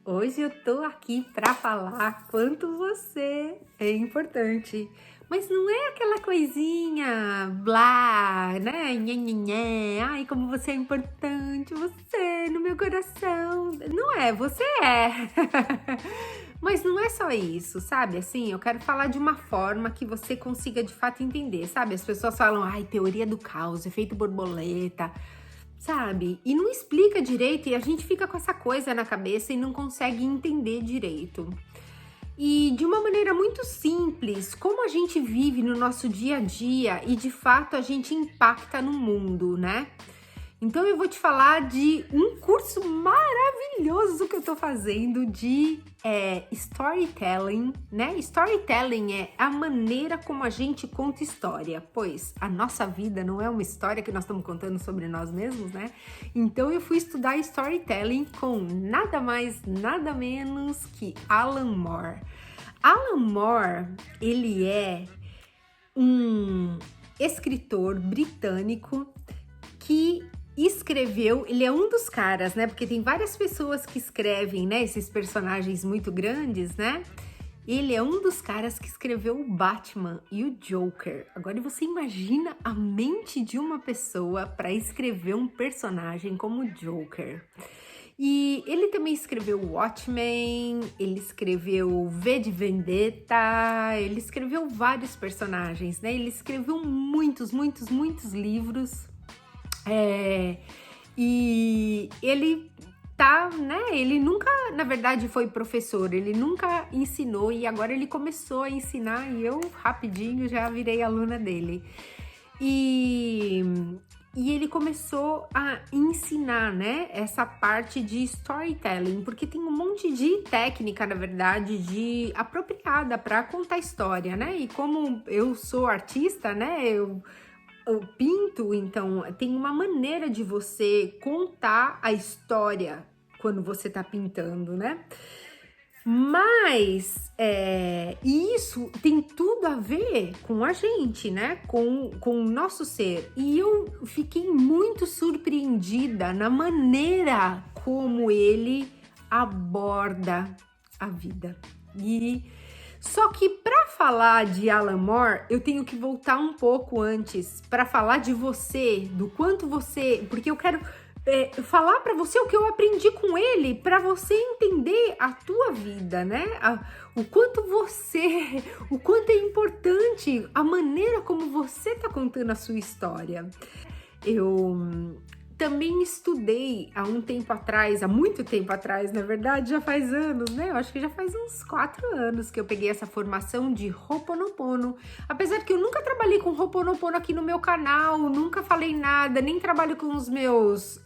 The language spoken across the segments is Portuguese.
Hoje eu tô aqui para falar quanto você é importante. Mas não é aquela coisinha blá, né? Nhê, nhê, nhê. Ai, como você é importante, você no meu coração. Não é, você é. Mas não é só isso, sabe? Assim, eu quero falar de uma forma que você consiga de fato entender, sabe? As pessoas falam, ai, teoria do caos, efeito borboleta. Sabe? E não explica direito e a gente fica com essa coisa na cabeça e não consegue entender direito. E de uma maneira muito simples, como a gente vive no nosso dia a dia e de fato a gente impacta no mundo, né? Então eu vou te falar de um curso maravilhoso que eu tô fazendo de storytelling, né? Storytelling é a maneira como a gente conta história, pois a nossa vida não é uma história que nós estamos contando sobre nós mesmos, né? Então eu fui estudar storytelling com nada mais, nada menos que Alan Moore. Alan Moore, ele é um escritor britânico que escreveu, ele é um dos caras, né? Porque tem várias pessoas que escrevem, né? Esses personagens muito grandes, né? Ele é um dos caras que escreveu o Batman e o Joker. Agora você imagina a mente de uma pessoa para escrever um personagem como o Joker. E ele também escreveu Watchmen, ele escreveu V de Vendetta, ele escreveu vários personagens, né? Ele escreveu muitos livros. E ele tá, né? Ele nunca, na verdade, foi professor, ele nunca ensinou e agora ele começou a ensinar e eu rapidinho já virei aluna dele. E ele começou a ensinar, né, essa parte de storytelling, porque tem um monte de técnica, na verdade, de apropriada para contar história, né? E como eu sou artista, né, eu pinto, então tem uma maneira de você contar a história quando você tá pintando, né? Mas isso tem tudo a ver com a gente, né? Com o nosso ser. E eu fiquei muito surpreendida na maneira como ele aborda a vida. Só que para falar de Alan Moore, eu tenho que voltar um pouco antes para falar de você, do quanto você, porque eu quero falar para você o que eu aprendi com ele, para você entender a tua vida, né? O quanto é importante a maneira como você tá contando a sua história. Eu também estudei há muito tempo atrás, na verdade, já faz anos, né? Eu acho que já faz uns 4 anos que eu peguei essa formação de Ho'oponopono. Apesar que eu nunca trabalhei com Ho'oponopono aqui no meu canal, nunca falei nada, nem trabalho com os meus...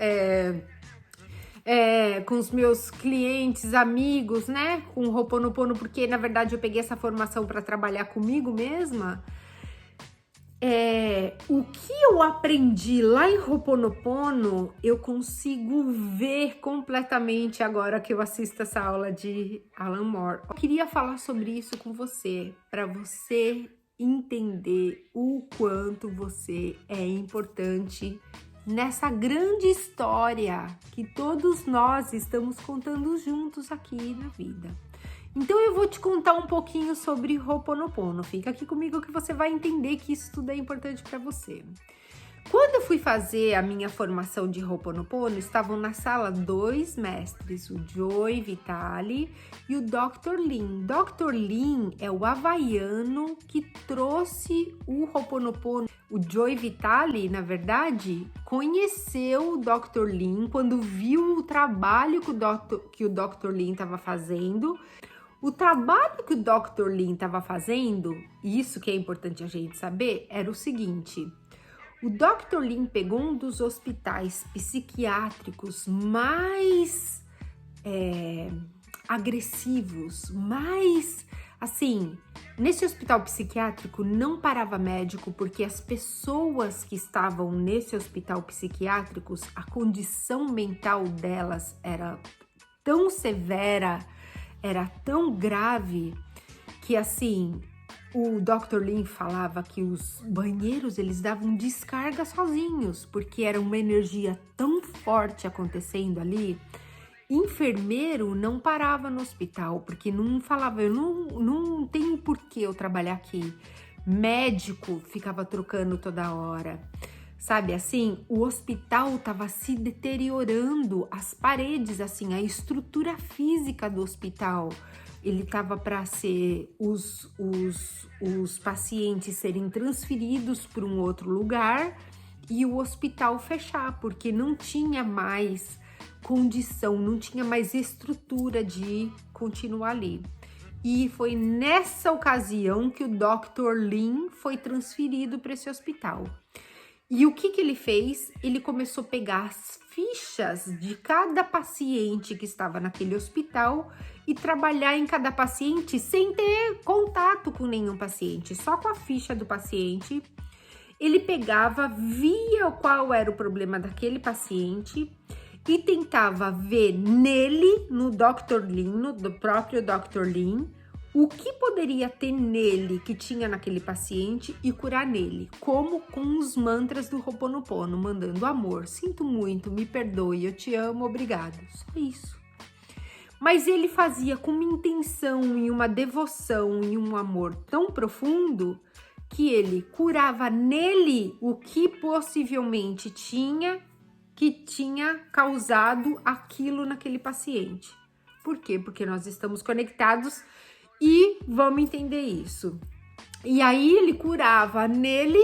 com os meus clientes, amigos, né? Com Ho'oponopono, porque na verdade eu peguei essa formação para trabalhar comigo mesma. O que eu aprendi lá em Ho'oponopono, eu consigo ver completamente agora que eu assisto essa aula de Alan Moore. Eu queria falar sobre isso com você, para você entender o quanto você é importante nessa grande história que todos nós estamos contando juntos aqui na vida. Então eu vou te contar um pouquinho sobre Ho'oponopono. Fica aqui comigo que você vai entender que isso tudo é importante para você. Quando eu fui fazer a minha formação de Ho'oponopono, estavam na sala 2 mestres, o Joy Vitale e o Dr. Lin. Dr. Lin é o havaiano que trouxe o Ho'oponopono. O Joy Vitale, na verdade, conheceu o Dr. Lin quando viu o trabalho que o Dr. Lin estava fazendo. O trabalho que o Dr. Lin estava fazendo, e isso que é importante a gente saber, era o seguinte: o Dr. Lin pegou um dos hospitais psiquiátricos mais agressivos, mais assim. Nesse hospital psiquiátrico não parava médico, porque as pessoas que estavam nesse hospital psiquiátrico, a condição mental delas era tão severa, era tão grave, que assim, o Dr. Lin falava que os banheiros, eles davam descarga sozinhos, porque era uma energia tão forte acontecendo ali. Enfermeiro não parava no hospital, porque não falava, eu não tenho por que eu trabalhar aqui. Médico ficava trocando toda hora. Sabe assim, o hospital estava se deteriorando, as paredes, assim, a estrutura física do hospital. Ele estava para ser os pacientes serem transferidos para um outro lugar e o hospital fechar, porque não tinha mais condição, não tinha mais estrutura de continuar ali. E foi nessa ocasião que o Dr. Lin foi transferido para esse hospital. E o que ele fez? Ele começou a pegar as fichas de cada paciente que estava naquele hospital e trabalhar em cada paciente sem ter contato com nenhum paciente, só com a ficha do paciente. Ele pegava, via qual era o problema daquele paciente e tentava ver nele, no Dr. Lin, do próprio Dr. Lin, o que poderia ter nele que tinha naquele paciente e curar nele, como com os mantras do Ho'oponopono, mandando amor, sinto muito, me perdoe, eu te amo, obrigado, só isso. Mas ele fazia com uma intenção e uma devoção e um amor tão profundo que ele curava nele o que possivelmente tinha causado aquilo naquele paciente. Por quê? Porque nós estamos conectados e vamos entender isso. E aí ele curava nele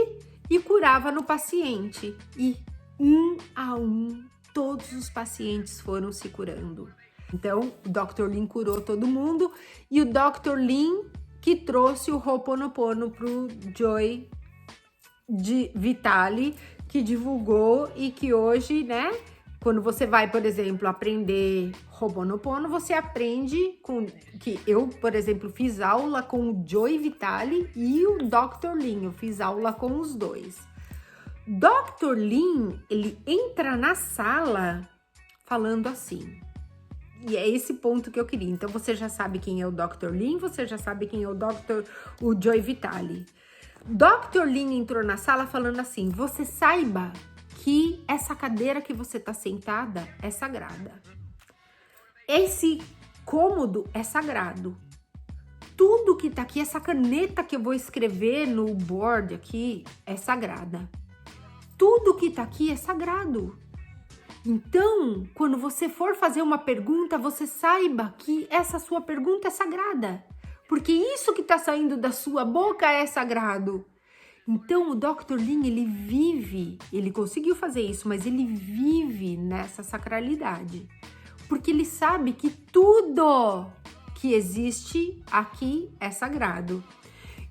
e curava no paciente. E um a um, todos os pacientes foram se curando. Então, o Dr. Lin curou todo mundo e o Dr. Lin que trouxe o Ho'oponopono pro Joy Vitale, que divulgou e que hoje, né, quando você vai, por exemplo, aprender Ho'oponopono, você aprende com que eu, por exemplo, fiz aula com o Joy Vitale e o Dr. Lin, eu fiz aula com os dois. Dr. Lin, ele entra na sala falando assim. E é esse ponto que eu queria. Então, você já sabe quem é o Dr. Lin, você já sabe quem é o Joy Vitale. Dr. Lin entrou na sala falando assim, você saiba que essa cadeira que você tá sentada é sagrada. Esse cômodo é sagrado. Tudo que tá aqui, essa caneta que eu vou escrever no board aqui é sagrada. Tudo que tá aqui é sagrado. Então, quando você for fazer uma pergunta, você saiba que essa sua pergunta é sagrada. Porque isso que tá saindo da sua boca é sagrado. Então, o Dr. Lin, ele conseguiu fazer isso, mas ele vive nessa sacralidade. Porque ele sabe que tudo que existe aqui é sagrado.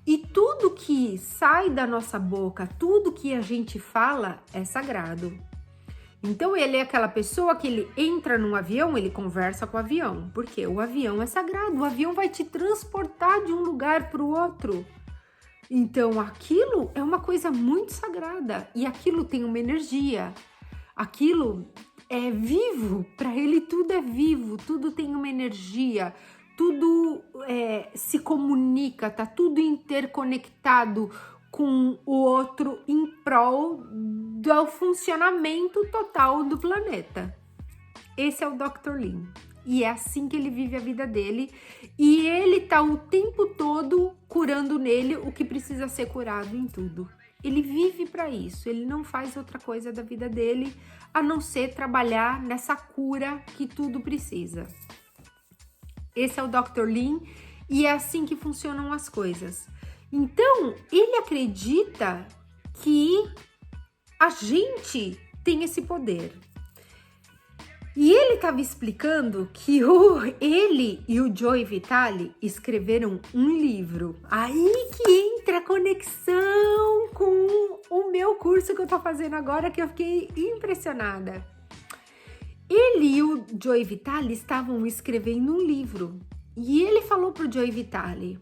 E tudo que sai da nossa boca, tudo que a gente fala é sagrado. Então, ele é aquela pessoa que ele entra num avião, ele conversa com o avião. Porque o avião é sagrado, o avião vai te transportar de um lugar para o outro. Então, aquilo é uma coisa muito sagrada e aquilo tem uma energia. Aquilo é vivo, para ele tudo é vivo, tudo tem uma energia, tudo se comunica, tá tudo interconectado com o outro em prol do funcionamento total do planeta. Esse é o Dr. Lin. E é assim que ele vive a vida dele. E ele tá o tempo todo curando nele o que precisa ser curado em tudo. Ele vive para isso. Ele não faz outra coisa da vida dele a não ser trabalhar nessa cura que tudo precisa. Esse é o Dr. Lin e é assim que funcionam as coisas. Então, ele acredita que a gente tem esse poder. E ele estava explicando que ele e o Joy Vitale escreveram um livro. Aí que entra a conexão com o meu curso que eu tô fazendo agora, que eu fiquei impressionada. Ele e o Joy Vitale estavam escrevendo um livro. E ele falou pro Joy Vitale,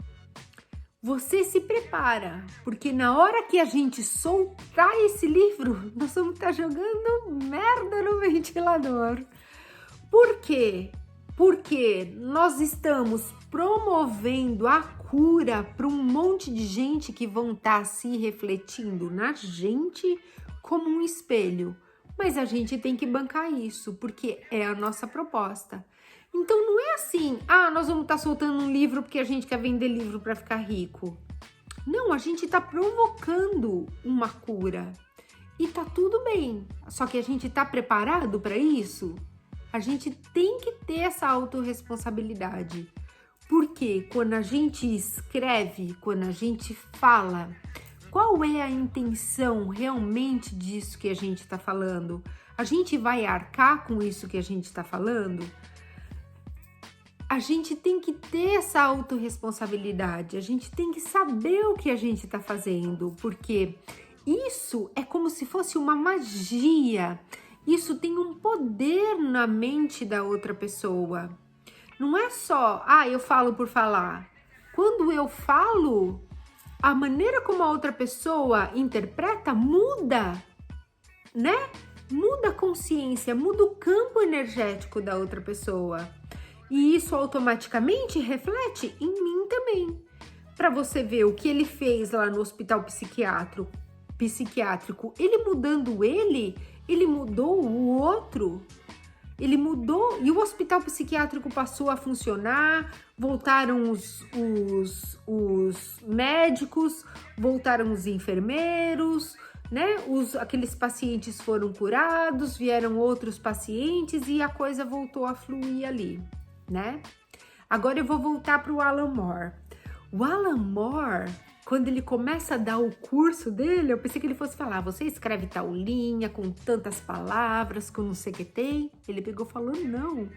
você se prepara, porque na hora que a gente soltar esse livro, nós vamos estar jogando merda no ventilador. Por quê? Porque nós estamos promovendo a cura para um monte de gente que vão estar se refletindo na gente como um espelho. mas a gente tem que bancar isso, porque é a nossa proposta. Então não é assim, nós vamos estar soltando um livro porque a gente quer vender livro para ficar rico. Não, a gente está provocando uma cura e tá tudo bem. Só que a gente tá preparado para isso? A gente tem que ter essa autorresponsabilidade. Porque quando a gente escreve, quando a gente fala, qual é a intenção realmente disso que a gente está falando? A gente vai arcar com isso que a gente está falando? A gente tem que ter essa autorresponsabilidade, a gente tem que saber o que a gente está fazendo, porque isso é como se fosse uma magia, isso tem um poder na mente da outra pessoa. Não é só, eu falo por falar. Quando eu falo, a maneira como a outra pessoa interpreta muda, né? Muda a consciência, muda o campo energético da outra pessoa. E isso automaticamente reflete em mim também. Para você ver o que ele fez lá no hospital psiquiátrico, ele mudando ele mudou o outro. Ele mudou e o hospital psiquiátrico passou a funcionar, voltaram os médicos, voltaram os enfermeiros, né? Aqueles pacientes foram curados, vieram outros pacientes e a coisa voltou a fluir ali, né? Agora eu vou voltar para o Alan Moore. O Alan Moore, quando ele começa a dar o curso dele, eu pensei que ele fosse falar, você escreve tal linha, com tantas palavras, com não sei o que tem. Ele pegou e falou, não,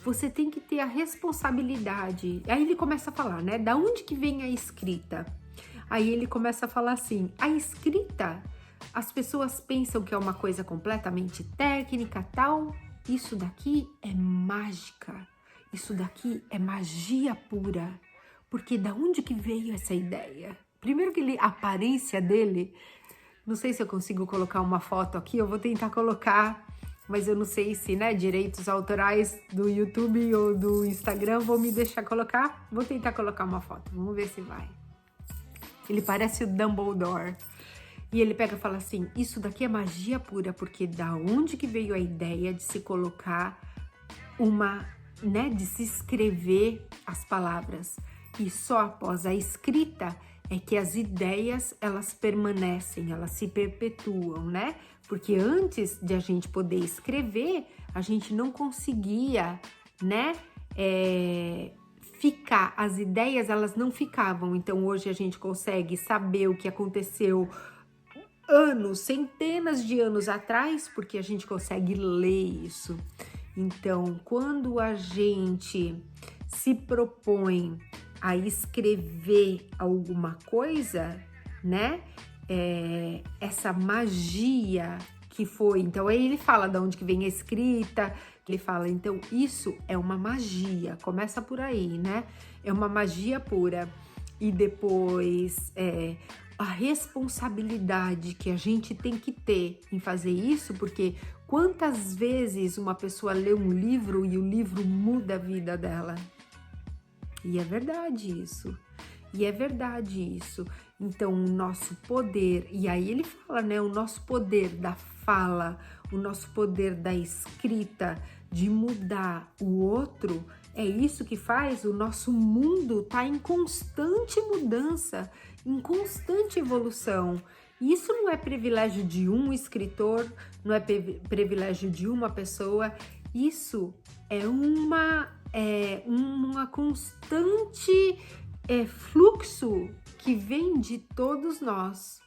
você tem que ter a responsabilidade. Aí ele começa a falar, né, da onde que vem a escrita? Aí ele começa a falar assim, a escrita, as pessoas pensam que é uma coisa completamente técnica, tal. Isso daqui é mágica, isso daqui é magia pura. Porque da onde que veio essa ideia? Primeiro que a aparência dele, não sei se eu consigo colocar uma foto aqui, eu vou tentar colocar, mas eu não sei se, né, direitos autorais do YouTube ou do Instagram vão me deixar colocar. Vou tentar colocar uma foto, vamos ver se vai. Ele parece o Dumbledore. E ele pega e fala assim, isso daqui é magia pura, porque da onde que veio a ideia de se colocar de se escrever as palavras? E só após a escrita é que as ideias, elas permanecem, elas se perpetuam, né? Porque antes de a gente poder escrever, a gente não conseguia, né? Ficar, as ideias, elas não ficavam. Então, hoje a gente consegue saber o que aconteceu anos, centenas de anos atrás, porque a gente consegue ler isso. Então, quando a gente se propõe a escrever alguma coisa, né? Essa magia que foi. Então, aí ele fala de onde que vem a escrita, ele fala, então, isso é uma magia, começa por aí, né? É uma magia pura. E depois, a responsabilidade que a gente tem que ter em fazer isso, porque quantas vezes uma pessoa lê um livro e o livro muda a vida dela? E é verdade isso. E é verdade isso. Então, o nosso poder, e aí ele fala, né? O nosso poder da fala, o nosso poder da escrita, de mudar o outro, é isso que faz o nosso mundo estar em constante mudança, em constante evolução. E isso não é privilégio de um escritor, não é privilégio de uma pessoa, isso é uma constante fluxo que vem de todos nós.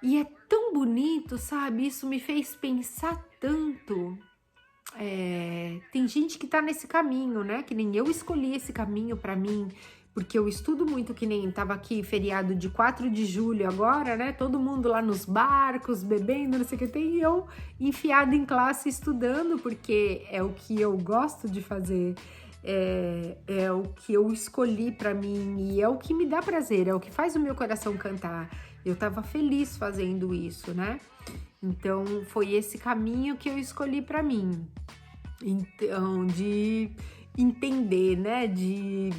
E é tão bonito, sabe? Isso me fez pensar tanto. Tem gente que tá nesse caminho, né? Que nem eu escolhi esse caminho para mim, porque eu estudo muito, que nem tava aqui feriado de 4 de julho agora, né? Todo mundo lá nos barcos, bebendo, não sei o que tem, e eu enfiada em classe estudando, porque é o que eu gosto de fazer, é o que eu escolhi para mim e é o que me dá prazer, é o que faz o meu coração cantar. Eu tava feliz fazendo isso, né? Então, foi esse caminho que eu escolhi para mim. Então, de entender, né? De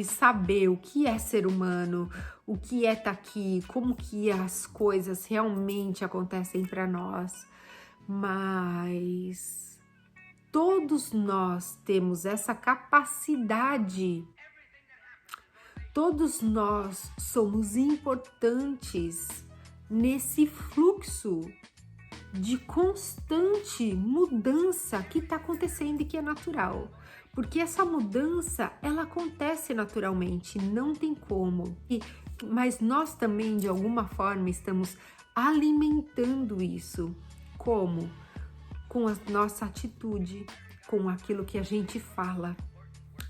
saber o que é ser humano, o que é estar aqui, como que as coisas realmente acontecem para nós. mas todos nós temos essa capacidade, todos nós somos importantes nesse fluxo de constante mudança que está acontecendo e que é natural. Porque essa mudança, ela acontece naturalmente, não tem como. Mas nós também, de alguma forma, estamos alimentando isso. Como? Com a nossa atitude, com aquilo que a gente fala,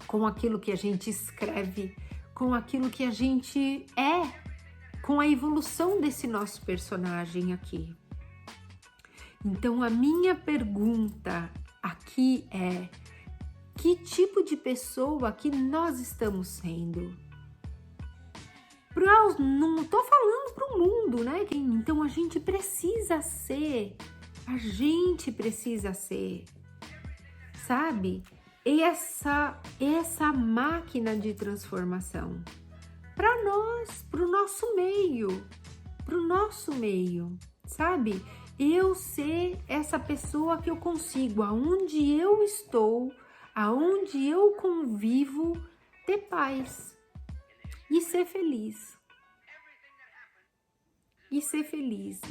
com aquilo que a gente escreve, com aquilo que a gente é, com a evolução desse nosso personagem aqui. Então, a minha pergunta aqui é: que tipo de pessoa que nós estamos sendo? Não estou falando para o mundo, né? Então, a gente precisa ser, sabe? Essa máquina de transformação para nós, para o nosso meio, sabe? Eu ser essa pessoa que eu consigo, aonde eu estou, aonde eu convivo, ter paz e ser feliz.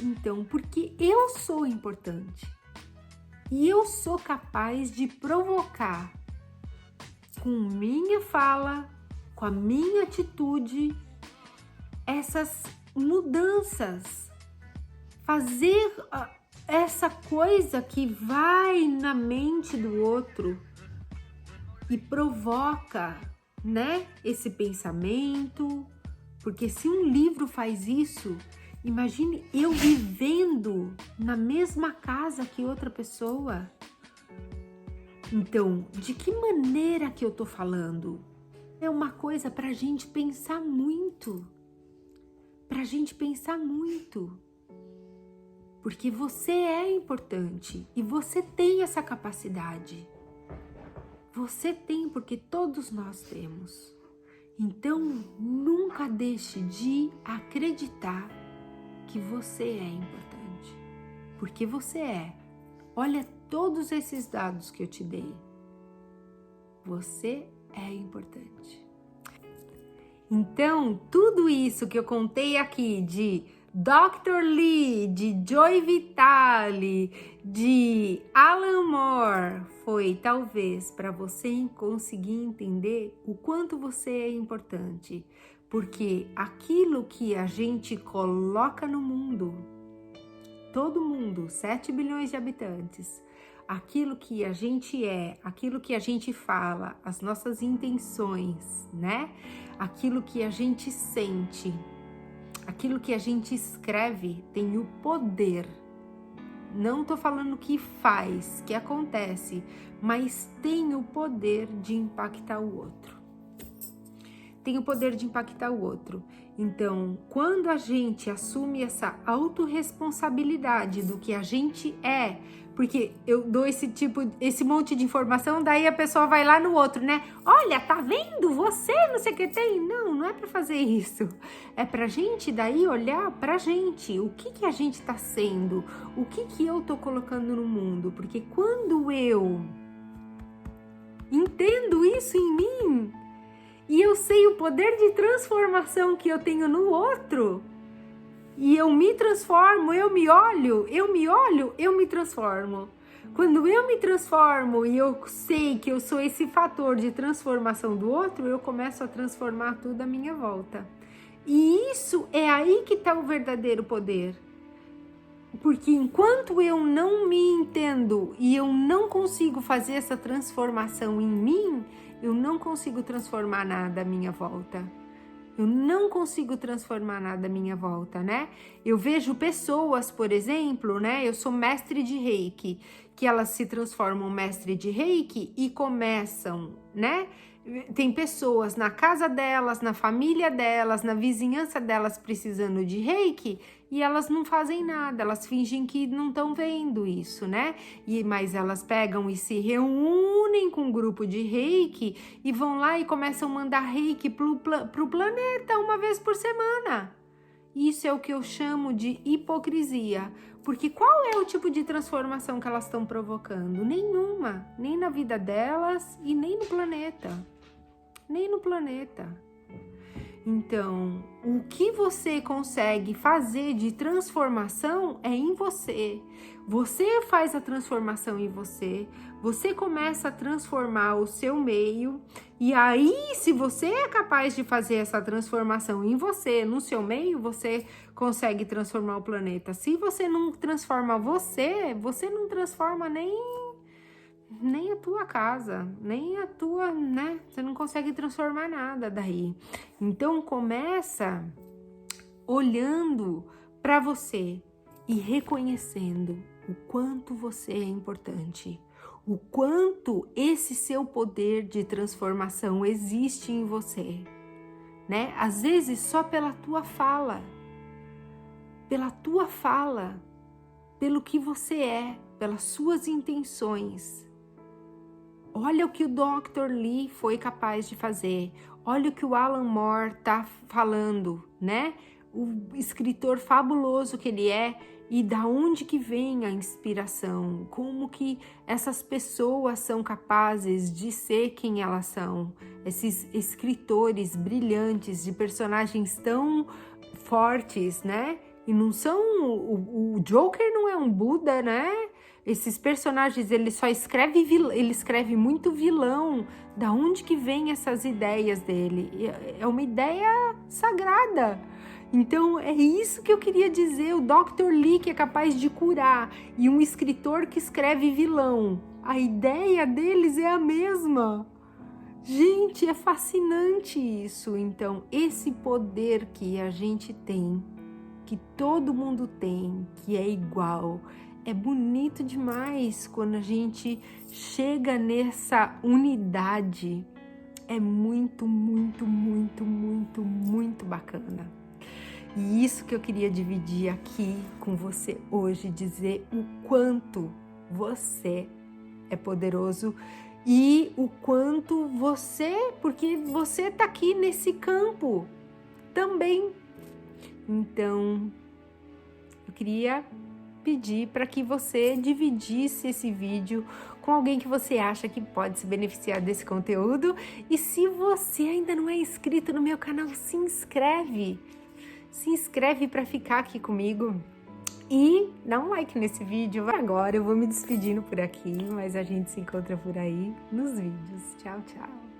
Então, porque eu sou importante e eu sou capaz de provocar com minha fala, com a minha atitude, essas mudanças. Fazer essa coisa que vai na mente do outro e provoca, né, esse pensamento. Porque se um livro faz isso, imagine eu vivendo na mesma casa que outra pessoa. Então, de que maneira que eu tô falando? É uma coisa pra gente pensar muito. Porque você é importante e você tem essa capacidade. Você tem, porque todos nós temos. Então, nunca deixe de acreditar que você é importante. Porque você é. Olha todos esses dados que eu te dei. Você é importante. Então, tudo isso que eu contei aqui de Dr. Lee, de Joy Vitale, de Alan Moore, foi talvez para você conseguir entender o quanto você é importante. Porque aquilo que a gente coloca no mundo, todo mundo, 7 bilhões de habitantes, aquilo que a gente é, aquilo que a gente fala, as nossas intenções, né? Aquilo que a gente sente, aquilo que a gente escreve tem o poder. Não tô falando que faz, que acontece, mas tem o poder de impactar o outro. Então, quando a gente assume essa autorresponsabilidade do que a gente é, porque eu dou esse monte de informação, daí a pessoa vai lá no outro, né? Olha, tá vendo? Você não sei o que tem. Não é pra fazer isso. É pra gente daí olhar pra gente. O que a gente tá sendo? O que eu tô colocando no mundo? Porque quando eu entendo isso em mim, e eu sei o poder de transformação que eu tenho no outro, e eu me transformo, eu me olho, eu me transformo. Quando eu me transformo e eu sei que eu sou esse fator de transformação do outro, eu começo a transformar tudo à minha volta. E isso é aí que está o verdadeiro poder. Porque enquanto eu não me entendo e eu não consigo fazer essa transformação em mim, eu não consigo transformar nada à minha volta. Né? Eu vejo pessoas, por exemplo, né? Eu sou mestre de Reiki, que elas se transformam mestre de Reiki e começam, né? Tem pessoas na casa delas, na família delas, na vizinhança delas precisando de Reiki e elas não fazem nada, elas fingem que não estão vendo isso, né? Mas elas pegam e se reúnem com um grupo de Reiki e vão lá e começam a mandar Reiki pro planeta uma vez por semana. Isso é o que eu chamo de hipocrisia. Porque qual é o tipo de transformação que elas estão provocando? Nenhuma. Nem na vida delas e nem no planeta. Nem no planeta. Então, o que você consegue fazer de transformação é em você. Você faz a transformação em você, você começa a transformar o seu meio, e aí, se você é capaz de fazer essa transformação em você, no seu meio, você consegue transformar o planeta. Se você não transforma você, você não transforma nem a tua casa, nem a tua, né? Você não consegue transformar nada daí. Então começa olhando para você e reconhecendo o quanto você é importante, o quanto esse seu poder de transformação existe em você, né? Às vezes só pela tua fala, pelo que você é, pelas suas intenções. Olha o que o Dr. Lee foi capaz de fazer. Olha o que o Alan Moore tá falando, né? O escritor fabuloso que ele é e da onde que vem a inspiração. Como que essas pessoas são capazes de ser quem elas são. Esses escritores brilhantes de personagens tão fortes, né? E não são... O Joker não é um Buda, né? Esses personagens, ele escreve muito vilão. Da onde que vem essas ideias dele? É uma ideia sagrada. Então, é isso que eu queria dizer. O Dr. Lee, que é capaz de curar, e um escritor que escreve vilão. A ideia deles é a mesma. Gente, é fascinante isso. Então, esse poder que a gente tem, que todo mundo tem, que é igual, é bonito demais quando a gente chega nessa unidade. É muito, muito, muito, muito, muito bacana. E isso que eu queria dividir aqui com você hoje, dizer o quanto você é poderoso e o quanto você, porque você tá aqui nesse campo também. Então, eu queria pedir para que você dividisse esse vídeo com alguém que você acha que pode se beneficiar desse conteúdo. E se você ainda não é inscrito no meu canal, se inscreve para ficar aqui comigo e dá um like nesse vídeo. Agora eu vou me despedindo por aqui, mas a gente se encontra por aí nos vídeos. Tchau, tchau!